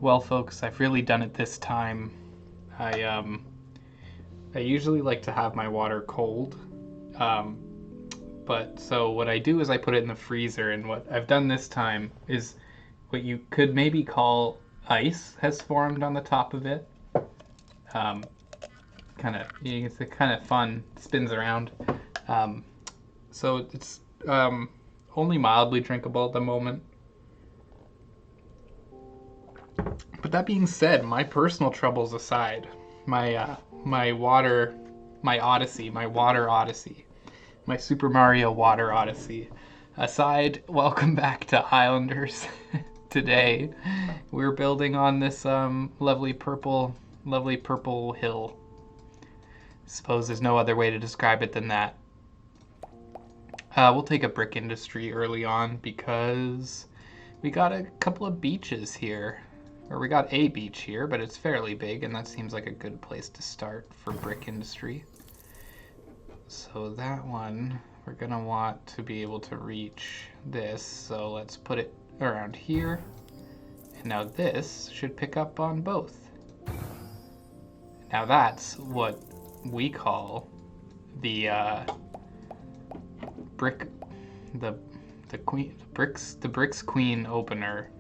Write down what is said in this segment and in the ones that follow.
Well, folks, I've really done it this time. I usually like to have my water cold, um, but so what I do is I put it in the freezer, and what I've done this time is what you could maybe call ice has formed on the top of it. Um, it's kind of fun, it spins around. Um, so it's only mildly drinkable at the moment. But that being said, my personal troubles aside, my water, my Odyssey, my water Odyssey, my Super Mario Water Odyssey aside, welcome back to Islanders. Today, we're building on this lovely purple hill. Suppose there's no other way to describe it than that. We'll take a brick industry early on because we got a couple of beaches here. Or we got a beach here, but it's fairly big, and that seems like a good place to start for brick industry. So that one, we're gonna want to be able to reach this, so let's put it around here. And now this should pick up on both. Now that's what we call the bricks queen opener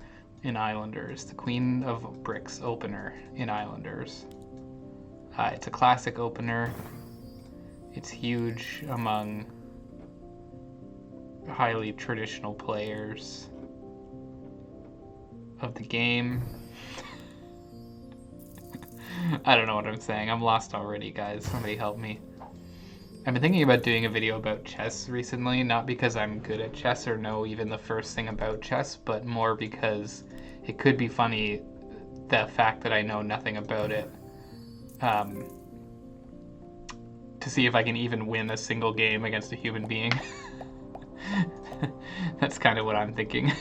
in Islanders, the Queen of Bricks opener in Islanders. It's a classic opener. It's huge among highly traditional players of the game. I don't know what I'm saying. I'm lost already, guys. Somebody help me. I've been thinking about doing a video about chess recently, not because I'm good at chess or know even the first thing about chess, but more because it could be funny, the fact that I know nothing about it, to see if I can even win a single game against a human being. That's kind of what I'm thinking,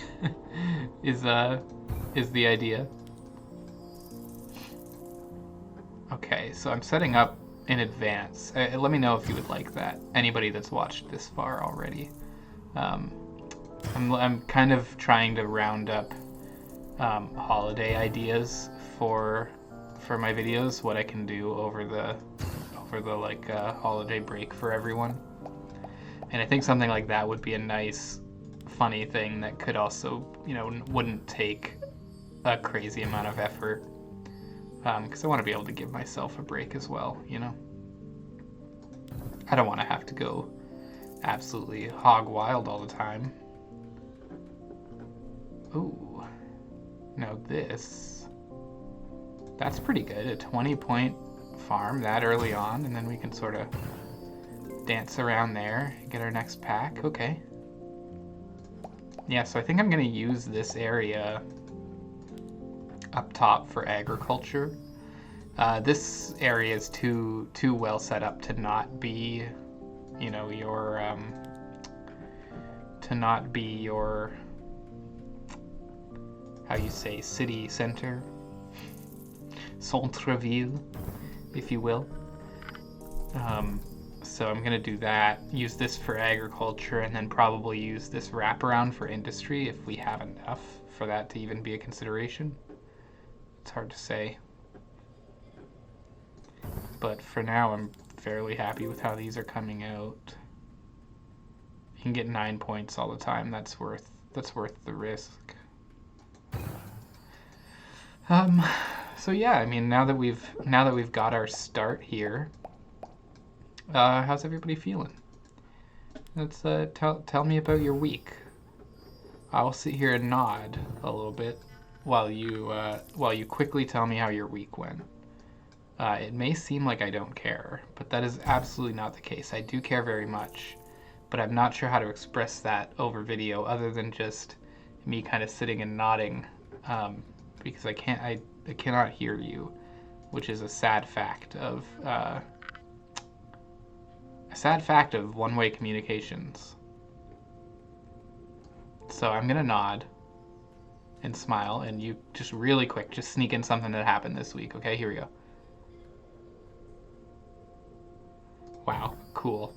is the idea. Okay, so I'm setting up in advance. Let me know if you would like that. Anybody that's watched this far already. I'm kind of trying to round up holiday ideas for my videos. What I can do over the holiday break for everyone. And I think something like that would be a nice, funny thing that could also, wouldn't take a crazy amount of effort. Because I want to be able to give myself a break as well, I don't want to have to go absolutely hog wild all the time. Ooh. Now that's pretty good. A 20-point farm that early on, and then we can sort of dance around there, get our next pack. Okay. Yeah, so I think I'm going to use this area up top for agriculture. This area is too well set up to not be, your how you say, city center, centre-ville, if you will. So I'm gonna do that, use this for agriculture, and then probably use this wraparound for industry if we have enough for that to even be a consideration. It's hard to say. But for now, I'm fairly happy with how these are coming out. You can get 9 points all the time. That's worth the risk. So yeah, I mean, now that we've got our start here, how's everybody feeling? Let's tell me about your week. I'll sit here and nod a little bit while you quickly tell me how your week went. It may seem like I don't care, but that is absolutely not the case. I do care very much, but I'm not sure how to express that over video other than just me kind of sitting and nodding, because I cannot hear you, which is a sad fact of one-way communications. So I'm gonna nod and smile, and you just really quick, just sneak in something that happened this week. Okay, here we go. Wow, cool.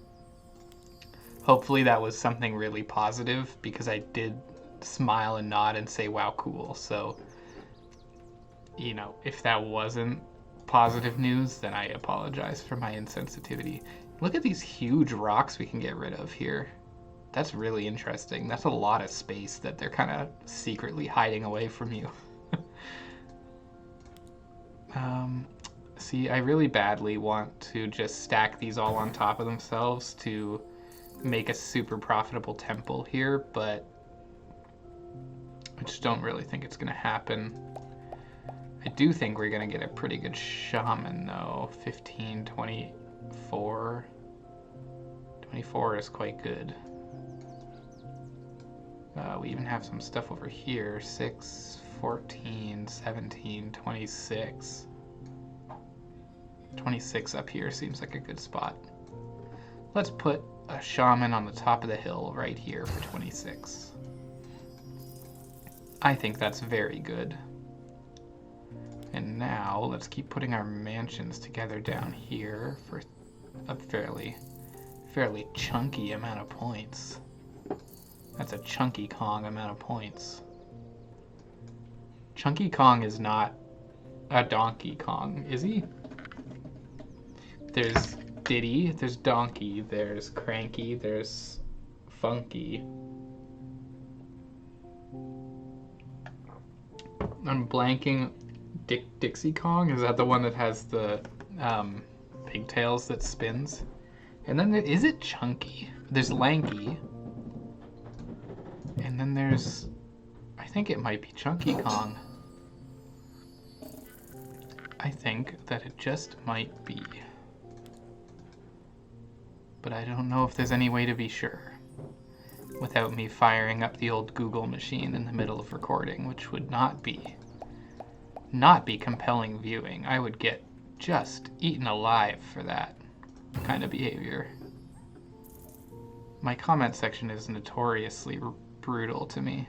Hopefully that was something really positive, because I did smile and nod and say, wow, cool. So you know, if that wasn't positive news, then I apologize for my insensitivity. Look at these huge rocks we can get rid of here. That's really interesting. That's a lot of space that they're kind of secretly hiding away from you. See, I really badly want to just stack these all on top of themselves to make a super profitable temple here, but I just don't really think it's going to happen. I do think we're going to get a pretty good shaman, though. 15, 24. 24 is quite good. We even have some stuff over here. 6, 14, 17, 26. 26 up here seems like a good spot. Let's put a shaman on the top of the hill right here for 26. I think that's very good. And now let's keep putting our mansions together down here for a fairly chunky amount of points. That's a Chunky Kong amount of points. Chunky Kong is not a Donkey Kong, is he? There's Diddy, there's Donkey, there's Cranky, there's Funky. I'm blanking. Dixie Kong? Is that the one that has the pigtails that spins? And then is it Chunky? There's Lanky. And then there's, I think it might be Chunky Kong. I think that it just might be. But I don't know if there's any way to be sure without me firing up the old Google machine in the middle of recording, which would not be compelling viewing. I would get just eaten alive for that kind of behavior. My comment section is notoriously brutal to me.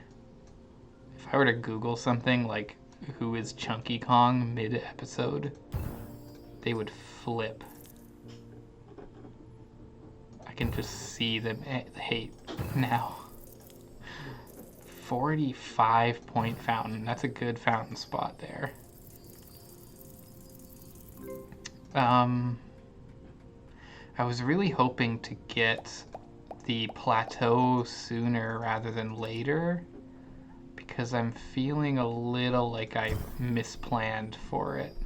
If I were to Google something like, who is Chunky Kong mid-episode, they would flip. I can just see the hate now. 45 point fountain. That's a good fountain spot there. I was really hoping to get the plateau sooner rather than later, because I'm feeling a little like I misplanned for it.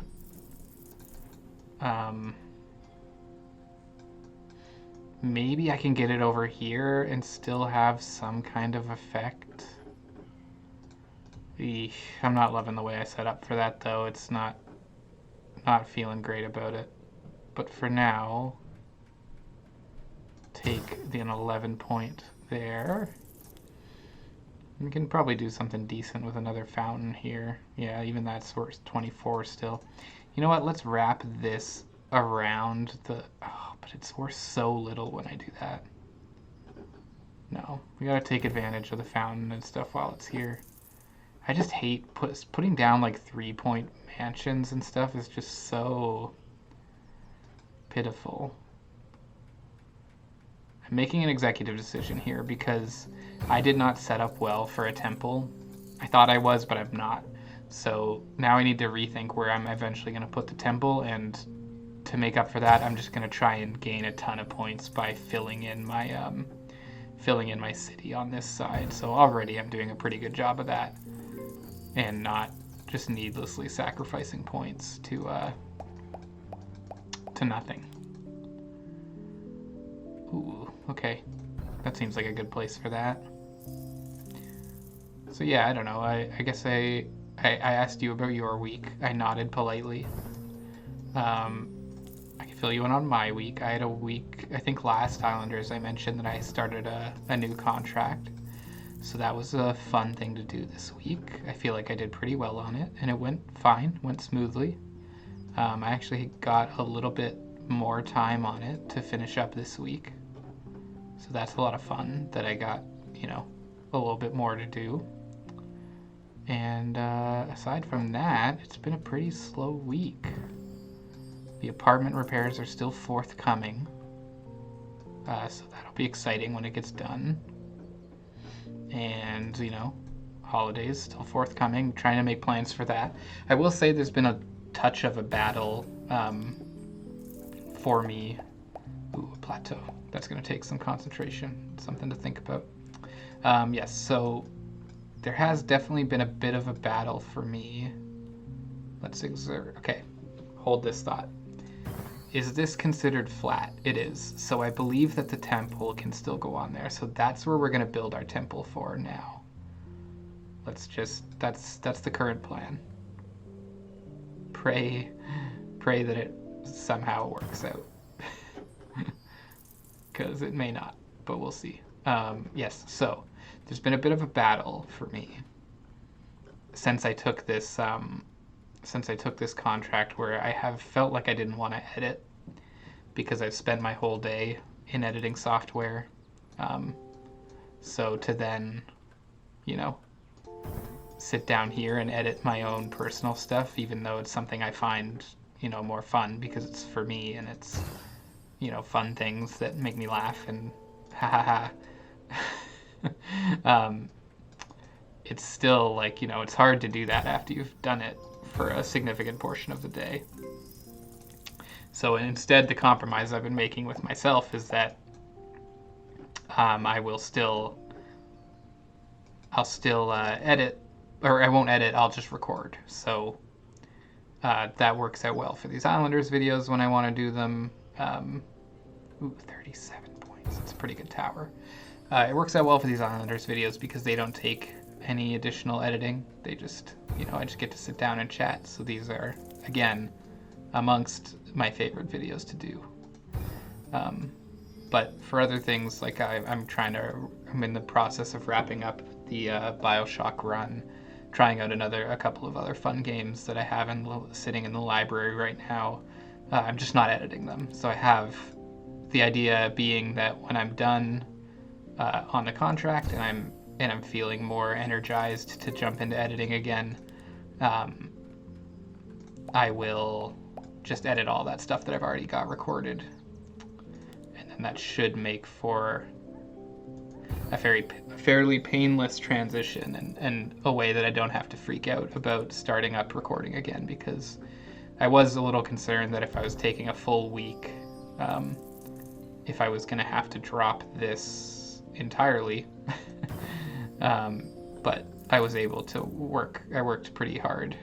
Maybe I can get it over here and still have some kind of effect. Eesh, I'm not loving the way I set up for that, though. It's not feeling great about it. But for now, take an 11 point there. We can probably do something decent with another fountain here. Yeah, even that sort of 24 still. You know what? Let's wrap this around the... Oh, but it's worth so little when I do that. No, we gotta take advantage of the fountain and stuff while it's here. I just hate putting down like 3-point mansions and stuff is just so pitiful. I'm making an executive decision here because I did not set up well for a temple. I thought I was, but I'm not. So now I need to rethink where I'm eventually going to put the temple, and to make up for that, I'm just going to try and gain a ton of points by filling in my city on this side. So already I'm doing a pretty good job of that, and not just needlessly sacrificing points to nothing. Ooh, okay. That seems like a good place for that. So yeah, I don't know. I guess I asked you about your week. I nodded politely. I can fill you in on my week. I had a week, I think last Islanders I mentioned that I started a new contract. So that was a fun thing to do this week. I feel like I did pretty well on it, and it went fine, went smoothly. I actually got a little bit more time on it to finish up this week. So that's a lot of fun that I got, a little bit more to do. And aside from that, it's been a pretty slow week. The apartment repairs are still forthcoming. So that'll be exciting when it gets done. And, holidays still forthcoming, trying to make plans for that. I will say there's been a touch of a battle for me. Ooh, a plateau. That's going to take some concentration, something to think about. Yes, so there has definitely been a bit of a battle for me. Let's exert. Okay, hold this thought. Is this considered flat? It is. So I believe that the temple can still go on there. So that's where we're going to build our temple for now. Let's just, that's the current plan. Pray that it somehow works out. Because it may not, but we'll see. Yes, so there's been a bit of a battle for me since I took this contract where I have felt like I didn't want to edit because I've spent my whole day in editing software. So to then, sit down here and edit my own personal stuff, even though it's something I find, more fun because it's for me and it's, fun things that make me laugh and ha ha ha. It's still like, it's hard to do that after you've done it for a significant portion of the day. So instead, the compromise I've been making with myself is that I'll still edit, or I won't edit, I'll just record. So that works out well for these Islanders videos when I want to do them. 37 points. That's a pretty good tower. It works out well for these Islanders videos because they don't take any additional editing. They just, I just get to sit down and chat. So these are, again, amongst my favorite videos to do. But for other things, like I'm in the process of wrapping up the BioShock run, trying out a couple of other fun games that I have sitting in the library right now. I'm just not editing them. So I have the idea being that when I'm done on the contract and I'm feeling more energized to jump into editing again, I will just edit all that stuff that I've already got recorded, and then that should make for a fairly painless transition and a way that I don't have to freak out about starting up recording again, because I was a little concerned that if I was taking a full week, if I was going to have to drop this entirely. But I was able to work. I worked pretty hard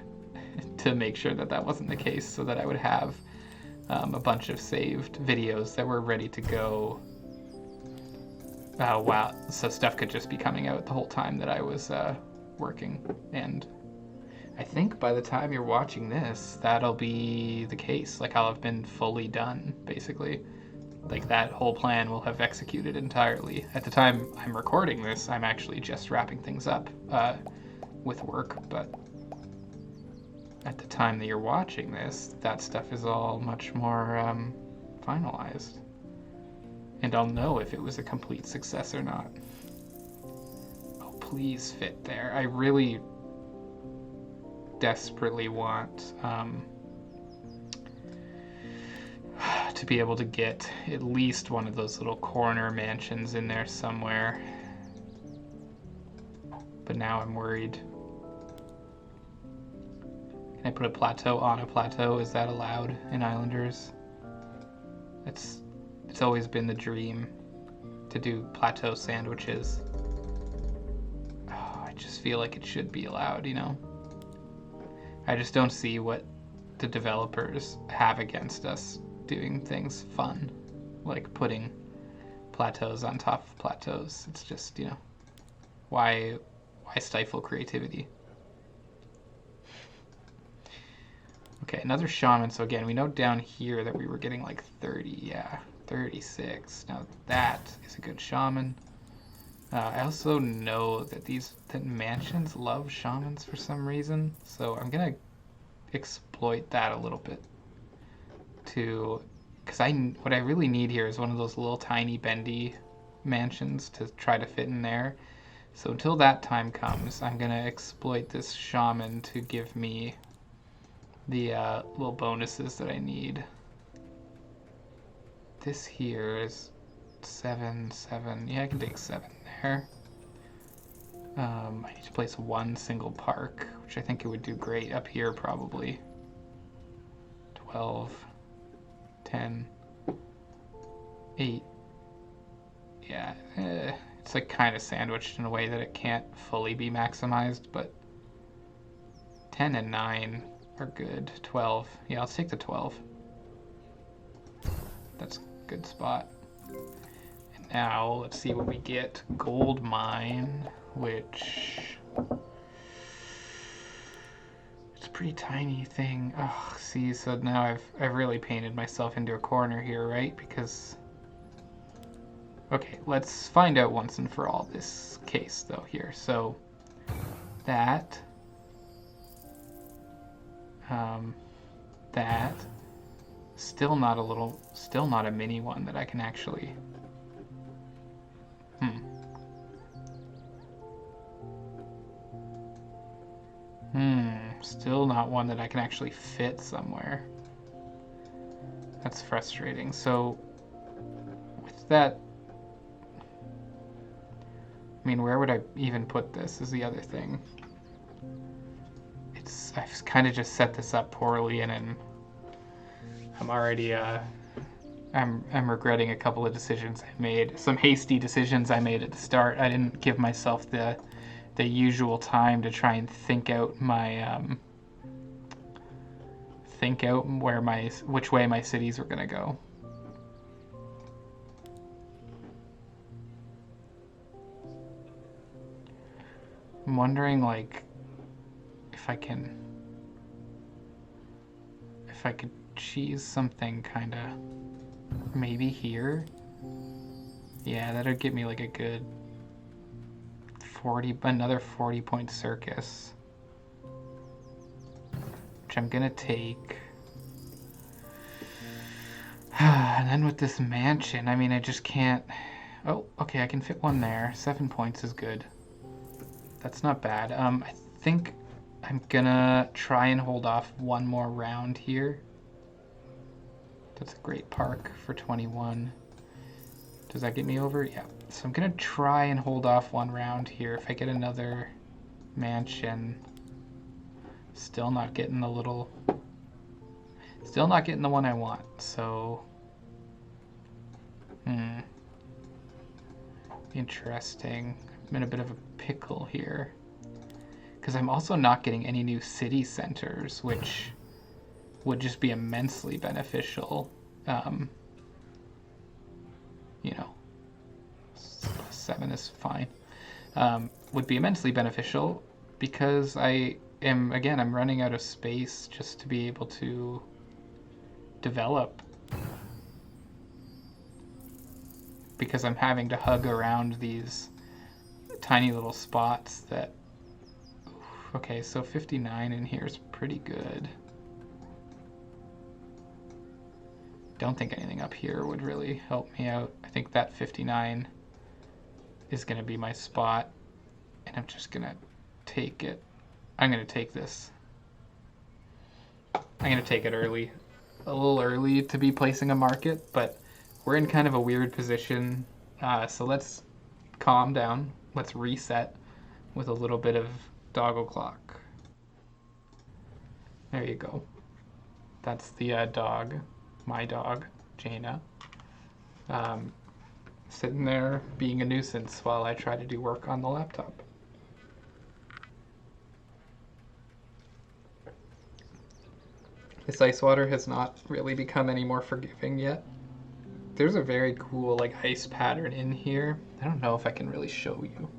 to make sure that wasn't the case, so that I would have a bunch of saved videos that were ready to go. So stuff could just be coming out the whole time that I was working. And I think by the time you're watching this, that'll be the case. Like, I'll have been fully done, basically. Like, that whole plan will have executed entirely. At the time I'm recording this, I'm actually just wrapping things up with work, but at the time that you're watching this, that stuff is all much more finalized. And I'll know if it was a complete success or not. Oh, please fit there. I really desperately want to be able to get at least one of those little corner mansions in there somewhere. But now I'm worried. Can I put a plateau on a plateau? Is that allowed in Islanders? It's always been the dream to do plateau sandwiches. Oh, I just feel like it should be allowed, I just don't see what the developers have against us doing things fun, like putting plateaus on top of plateaus. It's just, why stifle creativity? Okay, another shaman. So again, we know down here that we were getting like 30, yeah, 36. Now that is a good shaman. I also know that mansions love shamans for some reason, so I'm gonna exploit that a little bit because what I really need here is one of those little tiny bendy mansions to try to fit in there. So until that time comes, I'm gonna exploit this shaman to give me the little bonuses that I need. This here is 7. Yeah, I can take 7 there. I need to place one single park, which I think it would do great up here probably. 12, 10, 8. Yeah, it's like kind of sandwiched in a way that it can't fully be maximized, but 10 and 9 are good. 12. Yeah, let's take the 12. That's a good spot. And now let's see what we get. Gold mine, which it's a pretty tiny thing. Oh, see, so now I've really painted myself into a corner here, right? Because okay, let's find out once and for all this case though here. So that that still not a mini one that I can actually still not one that I can actually fit somewhere. That's frustrating. So with that, I mean, where would I even put this is the other thing. I've kind of just set this up poorly, and I'm already I'm regretting a couple of decisions I made, some hasty decisions I made at the start. I didn't give myself the usual time to try and think out my which way my cities were gonna go. I'm wondering, like, if I could cheese something kind of maybe here. Yeah, that'd give me like a good another 40-point circus, which I'm gonna take. And then with this mansion, I mean, I just can't. Oh, okay, I can fit one there. 7 points is good. That's not bad. I think I'm gonna try and hold off one more round here. That's a great park for 21. Does that get me over? Yeah. So I'm gonna try and hold off one round here. If I get another mansion, still not getting the one I want. So, interesting. I'm in a bit of a pickle here, because I'm also not getting any new city centers, which would just be immensely beneficial. You know, 7 is fine. Would be immensely beneficial because I'm running out of space just to be able to develop, because I'm having to hug around these tiny little spots that. Okay, so 59 in here is pretty good. Don't think anything up here would really help me out. I think that 59 is going to be my spot, and I'm just going to take it. I'm going to take this. I'm going to take it early. A little early to be placing a market, but we're in kind of a weird position. So let's calm down. Let's reset with a little bit of doggle clock. There you go. That's the dog. My dog, Jaina, sitting there being a nuisance while I try to do work on the laptop. This ice water has not really become any more forgiving yet. There's a very cool like ice pattern in here. I don't know if I can really show you.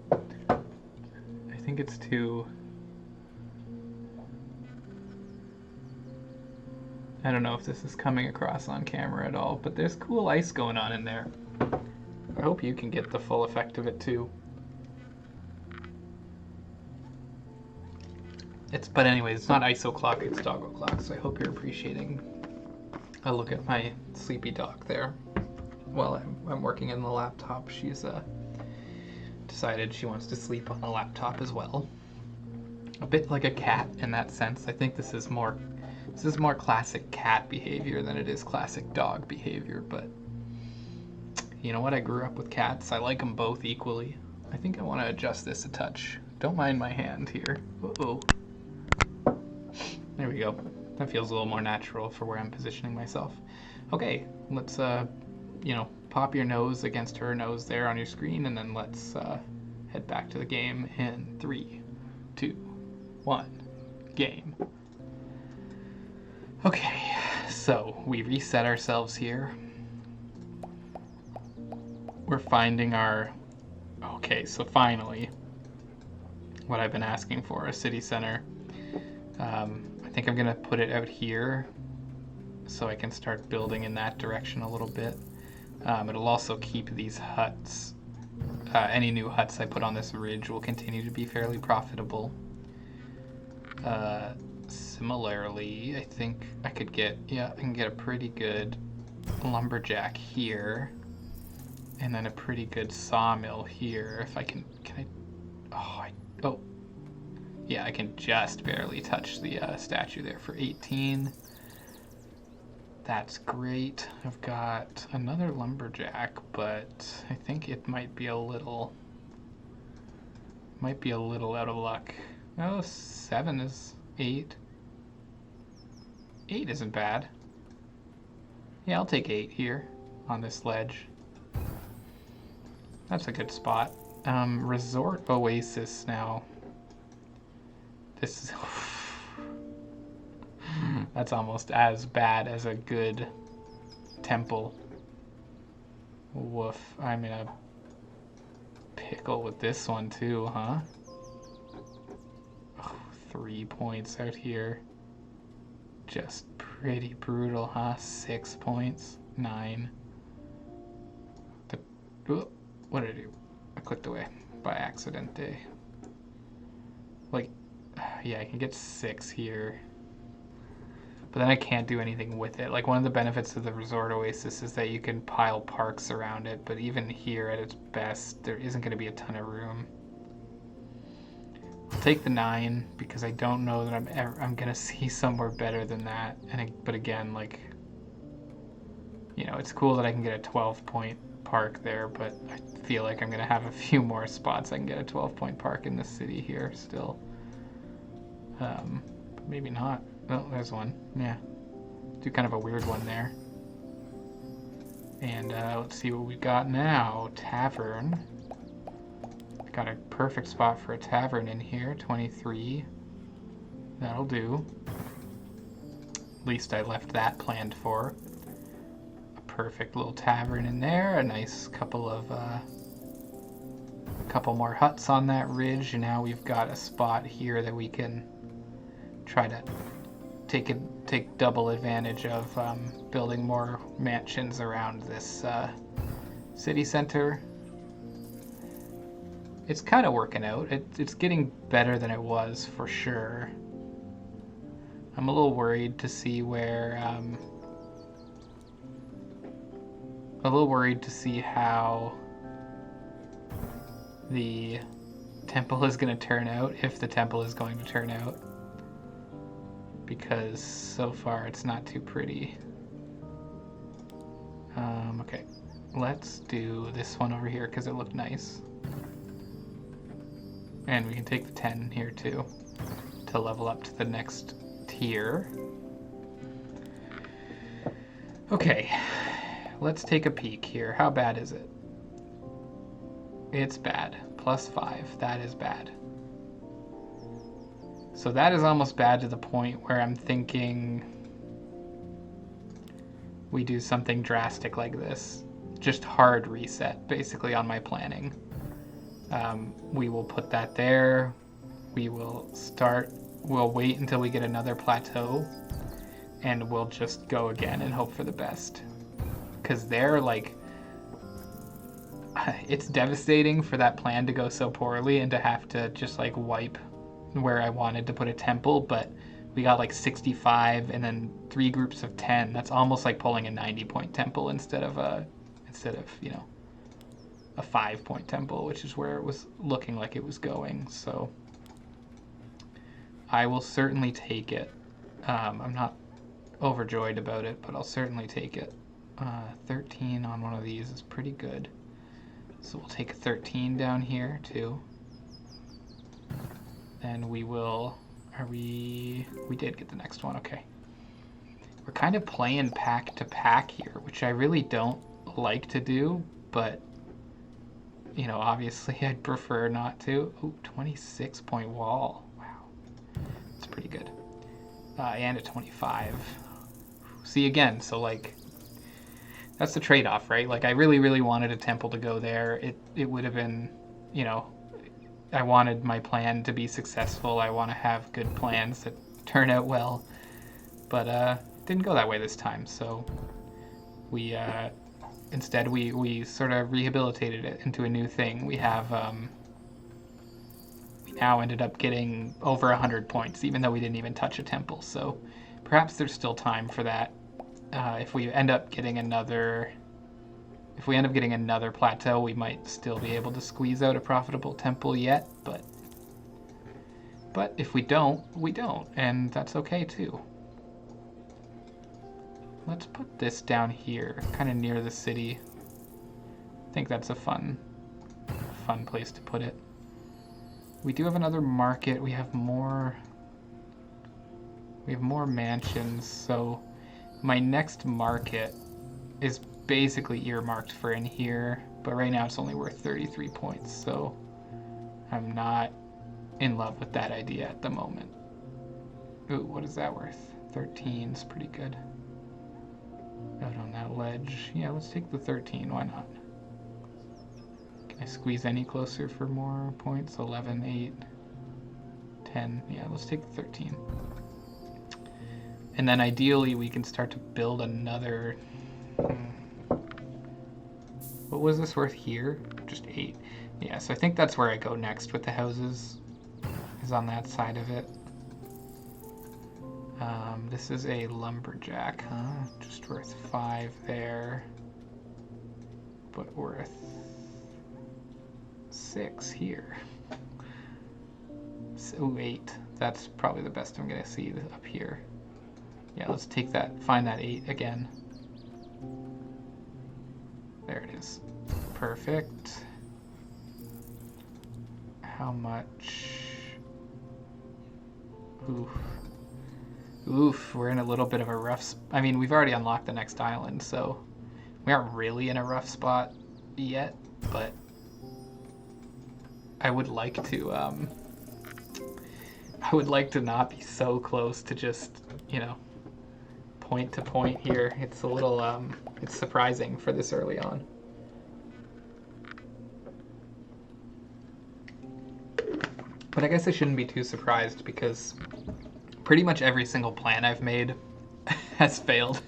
I think it's too... I don't know if this is coming across on camera at all, but there's cool ice going on in there. I hope you can get the full effect of it too. But anyways, it's not ISO clock, it's doggo clock, so I hope you're appreciating a look at my sleepy dog there. While I'm working in the laptop, she's decided she wants to sleep on the laptop as well. A bit like a cat in that sense. I think this is more classic cat behavior than it is classic dog behavior, but you know what? I grew up with cats. I like them both equally. I think I want to adjust this a touch Don't mind my hand here. Uh-oh. There we go. That feels a little more natural for where I'm positioning myself. Okay, let's, pop your nose against her nose there on your screen, and then let's head back to the game in 3, 2, 1, game. Okay, so we reset ourselves here. We're finding our... Okay, so finally, what I've been asking for, a city center. I think I'm going to put it out here so I can start building in that direction a little bit. It'll also keep these huts. Any new huts I put on this ridge will continue to be fairly profitable. Similarly, I think I could get, I can get a pretty good lumberjack here, and then a pretty good sawmill here. If I can I, yeah, I can just barely touch the statue there for 18. That's great. I've got another lumberjack, but I think it might be a little out of luck. Oh, 7 is 8. 8 isn't bad. Yeah, I'll take 8 here on this ledge. That's a good spot. Resort Oasis now. This is... That's almost as bad as a good temple. Woof. I'm in a pickle with this one too, huh? Oh, 3 points out here. Just pretty brutal, huh? 6 points. 9. What did I do? I clicked away by accident. Like, yeah, I can get 6 here. But then I can't do anything with it. Like, one of the benefits of the Resort Oasis is that you can pile parks around it, but even here at its best, there isn't going to be a ton of room. I'll take the 9 because I don't know that I'm going to see somewhere better than that. But again, like, it's cool that I can get a 12-point park there, but I feel like I'm going to have a few more spots I can get a 12-point park in this city here still. But maybe not. Oh, there's one. Yeah. Do kind of a weird one there. And let's see what we've got now. Tavern. Got a perfect spot for a tavern in here. 23. That'll do. At least I left that planned for. A perfect little tavern in there. A nice couple more huts on that ridge. And now we've got a spot here that we can try to take double advantage of building more mansions around this city center. It's kind of working out. It's getting better than it was for sure. I'm a little worried to see where how the temple is going to turn out, if the temple is going to turn out. Because so far it's not too pretty. Okay, let's do this one over here because it looked nice. And we can take the 10 here too to level up to the next tier. Okay, let's take a peek here. How bad is it? It's bad. +5. That is bad. So that is almost bad to the point where I'm thinking we do something drastic like this. Just hard reset, basically, on my planning. We will put that there. We'll wait until we get another plateau, and we'll just go again and hope for the best. Because they're like... It's devastating for that plan to go so poorly and to have to just like wipe where I wanted to put a temple, but we got like 65 and then 3 groups of 10. That's almost like pulling a 90-point temple instead of a 5-point temple, which is where it was looking like it was going. So I will certainly take it. I'm not overjoyed about it, but I'll certainly take it. 13 on one of these is pretty good. So we'll take 13 down here too. then we will... We did get the next one, okay. We're kind of playing pack to pack here, which I really don't like to do, but, you know, obviously I'd prefer not to. Ooh, 26-point wall. Wow. That's pretty good. And a 25. See, again, so, like, that's the trade-off, right? Like, I really, really wanted a temple to go there. It would have been, you know, I wanted my plan to be successful. I want to have good plans that turn out well. But it didn't go that way this time, so we instead we sort of rehabilitated it into a new thing. We have we now ended up getting over 100 points, even though we didn't even touch a temple. So perhaps there's still time for that. If we end up getting another plateau, we might still be able to squeeze out a profitable temple yet. But if we don't, we don't, and that's okay too. Let's put this down here, kind of near the city. I think that's a fun place to put it. We do have another market. We have more mansions, so my next market is basically earmarked for in here, but right now it's only worth 33 points, so I'm not in love with that idea at the moment. Ooh, what is that worth? 13 is pretty good. Out on that ledge. Yeah, let's take the 13. Why not? Can I squeeze any closer for more points? 11, 8, 10. Yeah, let's take the 13. And then ideally we can start to build another... What was this worth here? Just 8. Yeah, so I think that's where I go next with the houses. Is on that side of it. This is a lumberjack, huh? Just worth 5 there. But worth 6 here. So 8. That's probably the best I'm going to see up here. Yeah, let's take that, find that 8 again. There it is. Perfect. How much? Oof. Oof, we're in a little bit of a rough... I mean, we've already unlocked the next island, so we aren't really in a rough spot yet, but I would like to, not be so close to just, you know, point to point here. It's a little, it's surprising for this early on. But I guess I shouldn't be too surprised because pretty much every single plan I've made has failed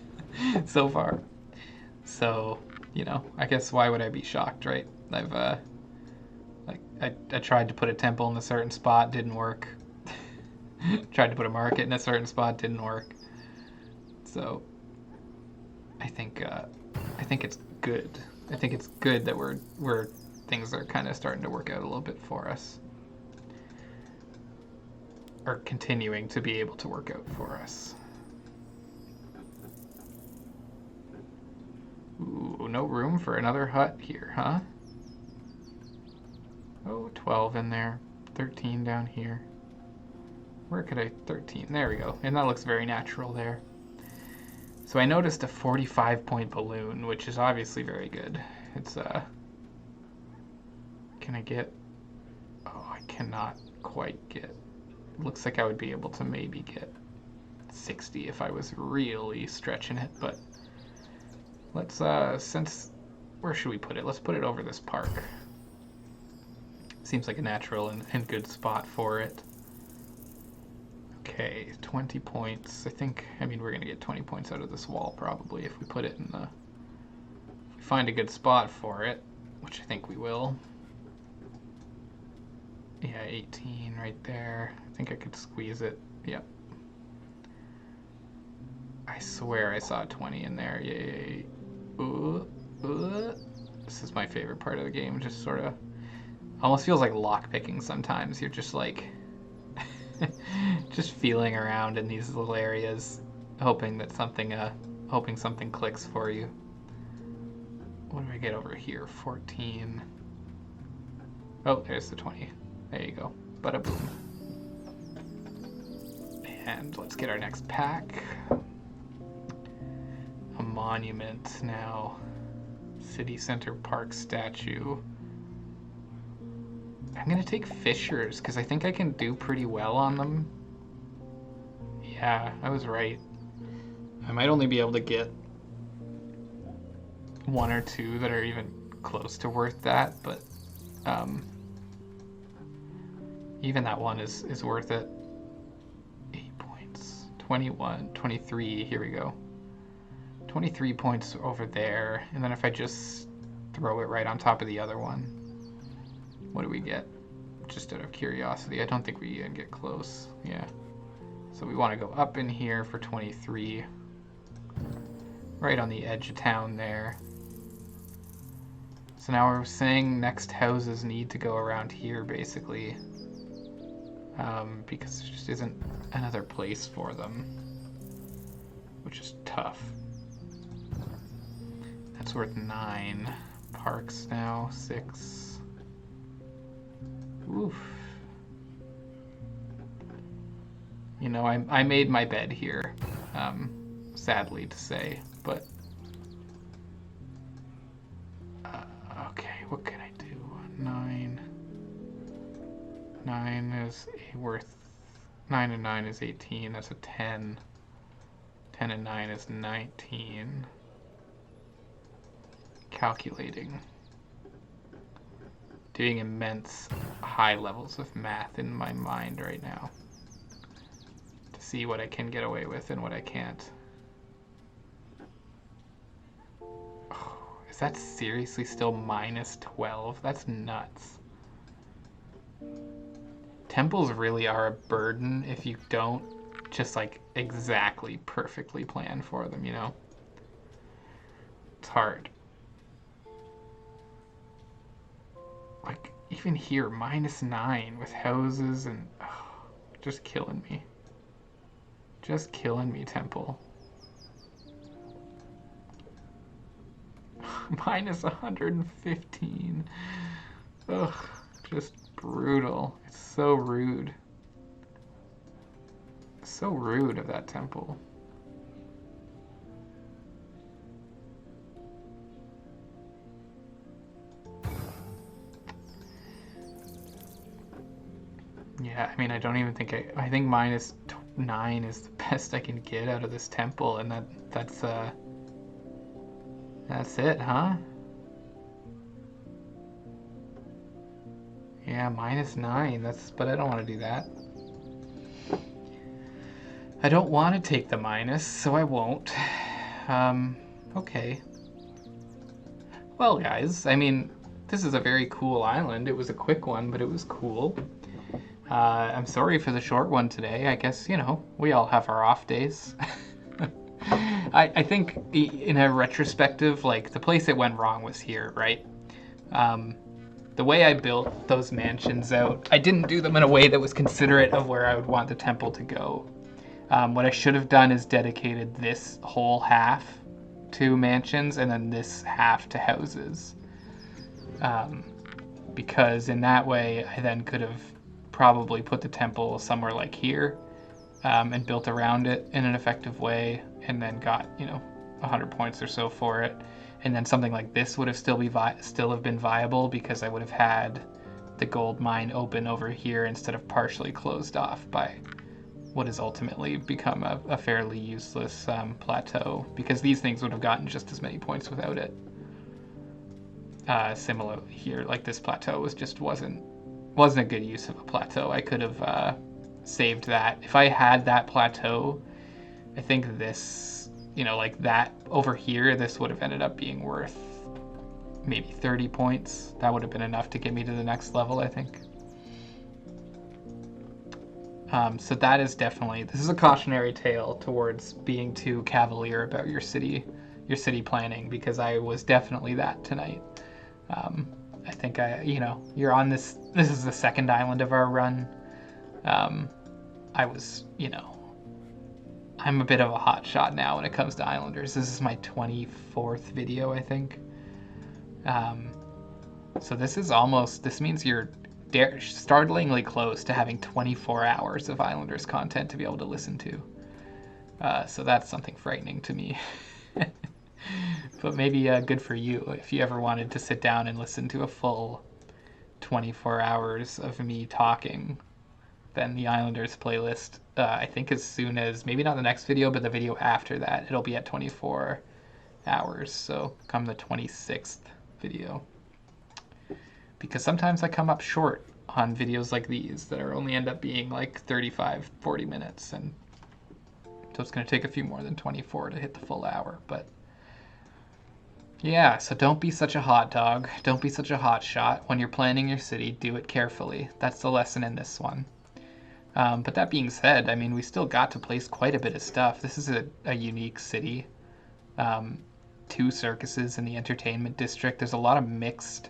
so far. So, you know, I guess why would I be shocked, right? I've, I tried to put a temple in a certain spot, didn't work. Tried to put a market in a certain spot, didn't work. So, I think it's good. I think it's good that things are kind of starting to work out a little bit for us. Are continuing to be able to work out for us. Ooh, no room for another hut here, huh? Oh, 12 in there. 13 down here. Where could I... 13. There we go. And that looks very natural there. So I noticed a 45-point balloon, which is obviously very good. It's, Can I get... Oh, I cannot quite get... Looks like I would be able to maybe get 60 if I was really stretching it, but let's, where should we put it? Let's put it over this park. Seems like a natural and good spot for it. Okay, 20 points. I mean, we're going to get 20 points out of this wall probably if we put it in the... If we find a good spot for it, which I think we will. Yeah, 18 right there. I think I could squeeze it. Yep. I swear I saw 20 in there. Yay. This is my favorite part of the game. Just sort of... Almost feels like lockpicking sometimes. You're just like... just feeling around in these little areas, hoping that something clicks for you. What do I get over here? 14. Oh, there's the 20. There you go. Bada boom. And let's get our next pack. A monument now. City Center Park statue. I'm gonna take Fishers because I think I can do pretty well on them. Yeah, I was right. I might only be able to get one or two that are even close to worth that, but even that one is worth it. 8 points. 21, 23, here we go. 23 points over there, and then if I just throw it right on top of the other one, what do we get? Just out of curiosity, I don't think we even get close. Yeah. So we want to go up in here for 23. Right on the edge of town there. So now we're saying next houses need to go around here, basically. Because there just isn't another place for them. Which is tough. That's worth 9. Parks now, 6. Oof. You know, I made my bed here, sadly to say, but okay, what can I do? 9. 9 is worth 9 and 9 is 18. That's a 10. 10 and 9 is 19. Calculating. Doing immense high levels of math in my mind right now to see what I can get away with and what I can't. Oh, is that seriously still minus 12? That's nuts. Temples really are a burden if you don't just like exactly perfectly plan for them, you know? It's hard. Like, even here, minus 9 with houses and... Oh, just killing me. Just killing me, Temple. Minus 115. Ugh, just brutal. It's so rude. So rude of that Temple. Yeah, I mean, I don't even think I think minus 9 is the best I can get out of this temple, and that's it, huh? Yeah, minus 9. But I don't want to do that. I don't want to take the minus, so I won't. Okay. Well, guys, I mean, this is a very cool island. It was a quick one, but it was cool. I'm sorry for the short one today. I guess, you know, we all have our off days. I think in a retrospective, like, the place it went wrong was here, right? The way I built those mansions out, I didn't do them in a way that was considerate of where I would want the temple to go. What I should have done is dedicated this whole half to mansions and then this half to houses. Because in that way, I then could have probably put the temple somewhere like here and built around it in an effective way and then got, you know, 100 points or so for it. And then something like this would have still have been viable because I would have had the gold mine open over here instead of partially closed off by what has ultimately become a fairly useless plateau, because these things would have gotten just as many points without it. Similarly here, like this plateau wasn't a good use of a plateau. I could have saved that. If I had that plateau, I think this, you know, like that over here, this would have ended up being worth maybe 30 points. That would have been enough to get me to the next level, I think. So that is definitely, this is a cautionary tale towards being too cavalier about your city planning, because I was definitely that tonight. I think you're on this is the second island of our run. I was, I'm a bit of a hot shot now when it comes to Islanders. This is my 24th video, I think. So this means you're startlingly close to having 24 hours of Islanders content to be able to listen to. So that's something frightening to me. But maybe good for you if you ever wanted to sit down and listen to a full 24 hours of me talking. Then the Islanders playlist, I think as soon as, maybe not the next video, but the video after that, it'll be at 24 hours. So come the 26th video. Because sometimes I come up short on videos like these that are only end up being like 35, 40 minutes. And so it's going to take a few more than 24 to hit the full hour. But yeah, so don't be such a hot dog. Don't be such a hot shot. When you're planning your city, do it carefully. That's the lesson in this one. But that being said, I mean, we still got to place quite a bit of stuff. This is a unique city. 2 circuses in the entertainment district. There's a lot of mixed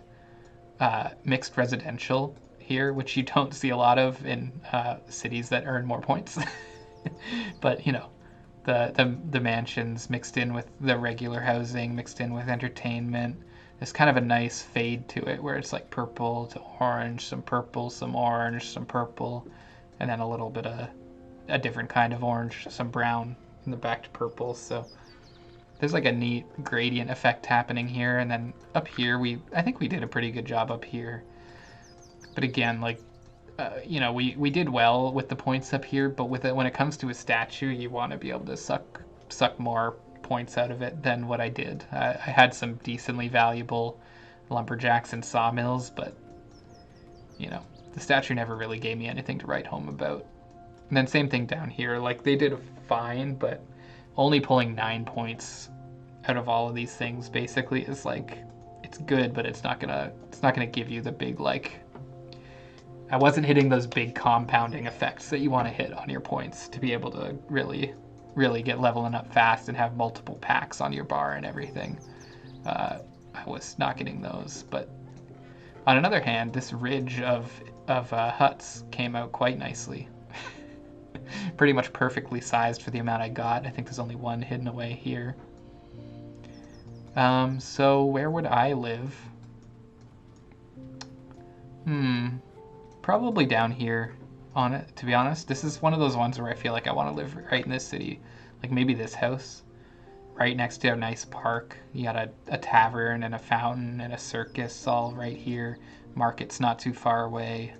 residential here, which you don't see a lot of in cities that earn more points. But, you know, the mansions mixed in with the regular housing, mixed in with entertainment. There's kind of a nice fade to it where it's like purple to orange, some purple, some orange, some purple, and then a little bit of a different kind of orange, some brown, and then back to purple. So there's like a neat gradient effect happening here. And then up here, I think we did a pretty good job up here. But again, like, you know, we did well with the points up here, but with it, when it comes to a statue, you want to be able to suck more points out of it than what I did. I had some decently valuable lumberjacks and sawmills, but, you know, the statue never really gave me anything to write home about. And then same thing down here. Like, they did fine, but only pulling 9 points out of all of these things basically is like, it's good, but it's not gonna give you the big, like, I wasn't hitting those big compounding effects that you want to hit on your points to be able to really, really get leveling up fast and have multiple packs on your bar and everything. I was not getting those, but on another hand, this ridge of huts came out quite nicely. Pretty much perfectly sized for the amount I got. I think there's only one hidden away here. So where would I live? Probably down here on it, to be honest. This is one of those ones where I feel like I want to live right in this city. Like maybe this house, right next to a nice park. You got a tavern and a fountain and a circus all right here. Market's not too far away.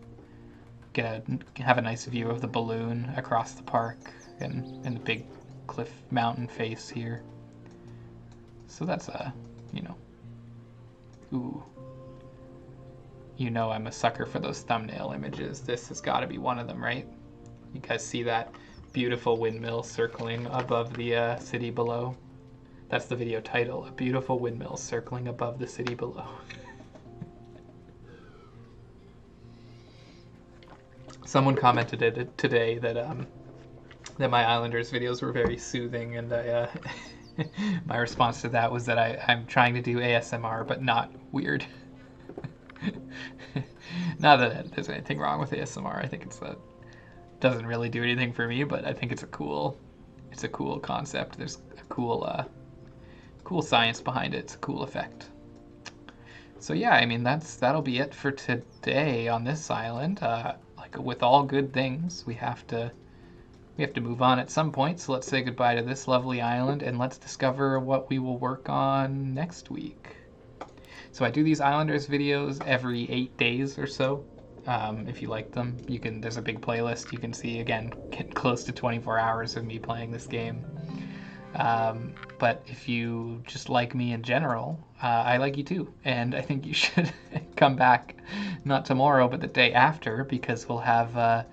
Have a nice view of the balloon across the park and the big cliff mountain face here. So that's you know. Ooh. You know I'm a sucker for those thumbnail images. This has got to be one of them, right? You guys see that beautiful windmill circling above the city below? That's the video title, a beautiful windmill circling above the city below. Someone commented today that my Islanders videos were very soothing, and my response to that was that I'm trying to do ASMR, but not weird. Not that there's anything wrong with ASMR. I think doesn't really do anything for me, but I think it's a cool concept. There's a cool science behind it. It's a cool effect. So yeah, I mean that'll be it for today on this island. Like with all good things, we have to move on at some point. So let's say goodbye to this lovely island and let's discover what we will work on next week. So I do these Islanders videos every 8 days or so. If you like them, there's a big playlist. You can see, again, get close to 24 hours of me playing this game. But if you just like me in general, I like you too. And I think you should come back, not tomorrow, but the day after, because we'll have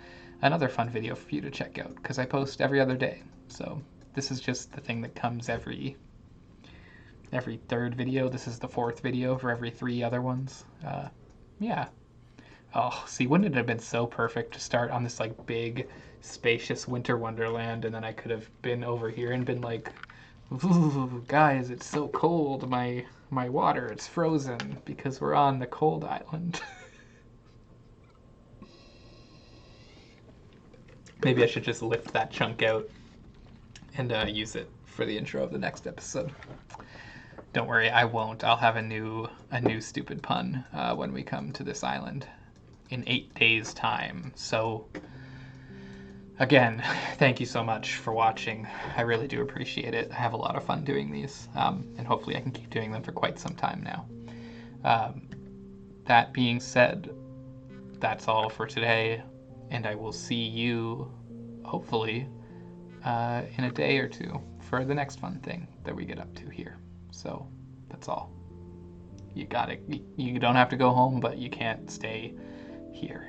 another fun video for you to check out, because I post every other day. So this is just the thing that comes every third video. This is the 4th video for every 3 other ones. Yeah. Oh, see, wouldn't it have been so perfect to start on this like big, spacious winter wonderland, and then I could have been over here and been like, ooh, guys, it's so cold. My water, it's frozen because we're on the cold island. Maybe I should just lift that chunk out and use it for the intro of the next episode. Don't worry, I won't. I'll have a new stupid pun when we come to this island. in 8 days' time. So again, thank you so much for watching. I really do appreciate it. I have a lot of fun doing these, and hopefully I can keep doing them for quite some time now. That being said, that's all for today, and I will see you, hopefully, in a day or two for the next fun thing that we get up to here. So that's all. You don't have to go home, but you can't stay here.